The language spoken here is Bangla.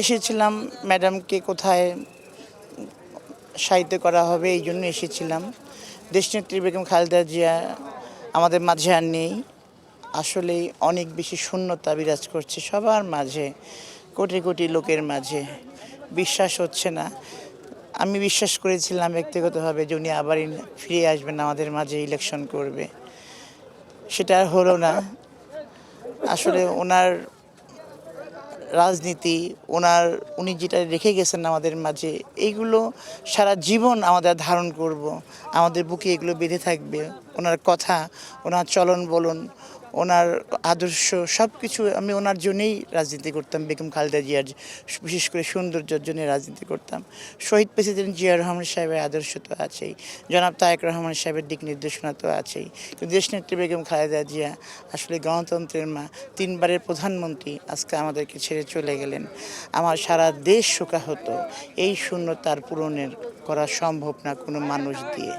এসেছিলাম ম্যাডামকে কোথায় শায়িত করা হবে এই জন্য এসেছিলাম। দেশনেত্রী বেগম খালেদা জিয়া আমাদের মাঝে আর নেই। আসলেই অনেক বেশি শূন্যতা বিরাজ করছে সবার মাঝে, কোটি কোটি লোকের মাঝে। বিশ্বাস হচ্ছে না। আমি বিশ্বাস করেছিলাম ব্যক্তিগতভাবে যে উনি আবারই ফিরে আসবেন, আমাদের মাঝে ইলেকশন করবে। সেটা আর হলো না। আসলে ওনার রাজনীতি, উনি যেটা রেখে গেছেন আমাদের মাঝে, এইগুলো সারা জীবন আমাদের ধারণ করব, আমাদের বুকে এগুলো বেঁধে থাকবে। ওনার কথা, ওনার চলন বলন, ওনার আদর্শ সব কিছু। আমি ওনার জন্যই রাজনীতি করতাম, বেগম খালেদা জিয়ার বিশেষ করে সৌন্দর্যের জন্য রাজনীতি করতাম। শহীদ প্রেসিডেন্ট জিয়া রহমান সাহেবের আদর্শ তো আছেই, জনাব তারেক রহমান সাহেবের দিক নির্দেশনা তো আছেই, কিন্তু দেশনেত্রী বেগম খালেদা জিয়া আসলে গণতন্ত্রের মা, তিনবারের প্রধানমন্ত্রী আজকে আমাদেরকে ছেড়ে চলে গেলেন। আমার সারা দেশ শোকাহত। এই শূন্যতার পূরণের করা সম্ভব না কোনো মানুষ দিয়ে।